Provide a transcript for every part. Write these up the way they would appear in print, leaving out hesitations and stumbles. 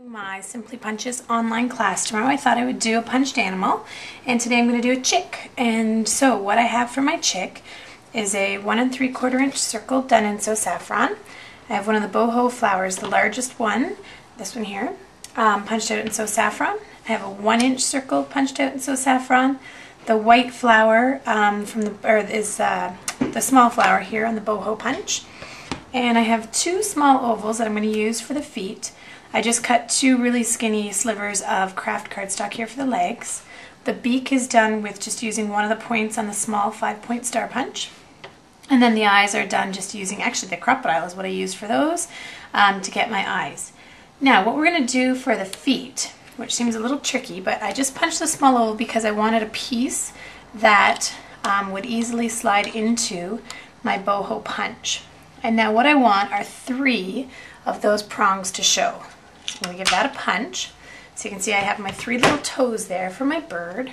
My Simply Punches online class tomorrow. I thought I would do a punched animal, and today I'm going to do a chick. And so what I have for my chick is a 1 3/4 inch circle done in So Saffron. I have one of the boho flowers, the largest one, this one here, punched out in So Saffron. I have a 1 inch circle punched out in So Saffron. The white flower is the small flower here on the boho punch. And I have 2 small ovals that I'm going to use for the feet. I just cut 2 really skinny slivers of craft cardstock here for the legs. The beak is done with just using one of the points on the small 5-point star punch. And then the eyes are done just using, actually the crocodile is what I use for those, to get my eyes. Now what we're going to do for the feet, which seems a little tricky, but I just punched the small oval because I wanted a piece that would easily slide into my boho punch. And now what I want are 3 of those prongs to show. So I'm going to give that a punch. So you can see I have my 3 little toes there for my bird.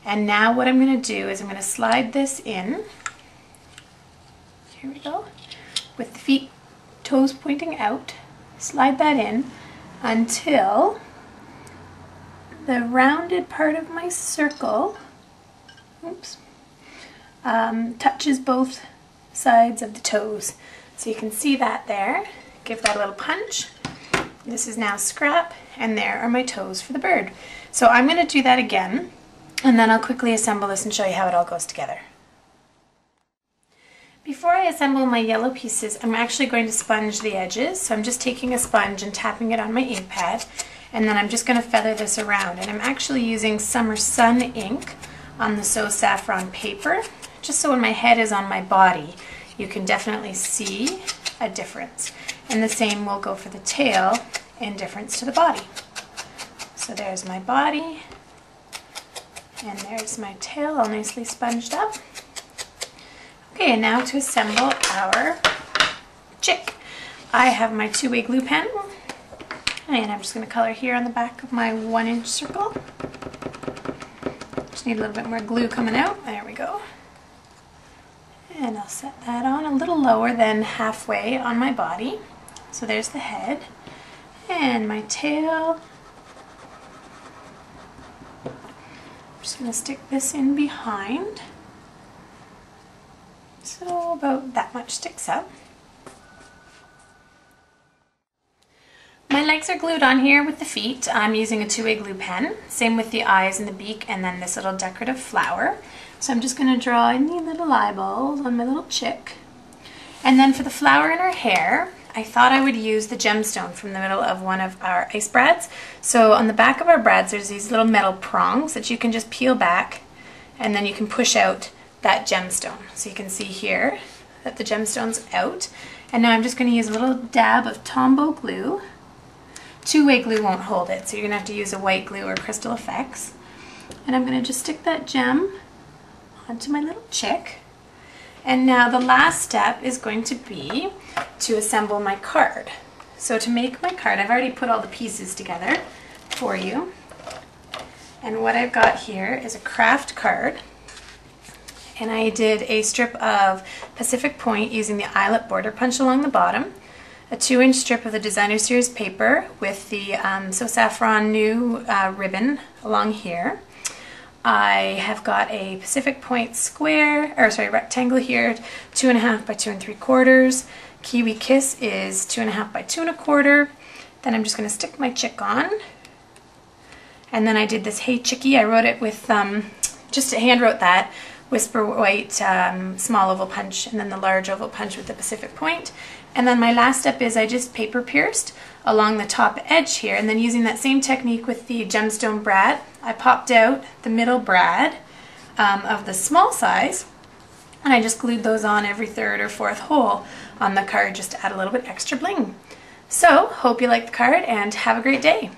And now what I'm going to do is I'm going to slide this in. Here we go. With the feet, toes pointing out. Slide that in until the rounded part of my circle, touches both sides of the toes. So you can see that there. Give that a little punch. This is now scrap, and there are my toes for the bird. So I'm going to do that again, and then I'll quickly assemble this and show you how it all goes together. Before I assemble my yellow pieces, I'm actually going to sponge the edges. So I'm just taking a sponge and tapping it on my ink pad, and then I'm just going to feather this around. And I'm actually using Summer Sun ink on the So Saffron paper, just so when my head is on my body, you can definitely see a difference. And the same will go for the tail in difference to the body. So there's my body, and there's my tail all nicely sponged up. Okay, and now to assemble our chick. I have my 2-way glue pen, and I'm just going to color here on the back of my 1 inch circle. Just need a little bit more glue coming out. There we go. And I'll set that on a little lower than halfway on my body. So there's the head and my tail. I'm just going to stick this in behind. So about that much sticks up. My legs are glued on here with the feet. I'm using a 2-way glue pen. Same with the eyes and the beak, and then this little decorative flower. So I'm just going to draw any little eyeballs on my little chick. And then for the flower in her hair, I thought I would use the gemstone from the middle of one of our ice brads. So on the back of our brads, there's these little metal prongs that you can just peel back, and then you can push out that gemstone. So you can see here that the gemstone's out. And now I'm just going to use a little dab of Tombow glue. 2-way glue won't hold it, so you're going to have to use a white glue or Crystal Effects. And I'm going to just stick that gem onto my little chick. And now the last step is going to be to assemble my card. So to make my card, I've already put all the pieces together for you. And what I've got here is a craft card. And I did a strip of Pacific Point using the eyelet border punch along the bottom, a 2-inch strip of the Designer Series paper with the So Saffron new ribbon along here. I have got a Pacific Point rectangle here, 2.5 by 2 3/4. Kiwi Kiss is 2.5 by 2 1/4. Then I'm just going to stick my chick on. And then I did this Hey Chickie. I wrote it with, just hand wrote that, Whisper White small oval punch, and then the large oval punch with the Pacific Point. And then my last step is I just paper pierced along the top edge here, and then using that same technique with the gemstone brad, I popped out the middle brad of the small size, and I just glued those on every 3rd or 4th hole on the card just to add a little bit extra bling. So, hope you like the card and have a great day.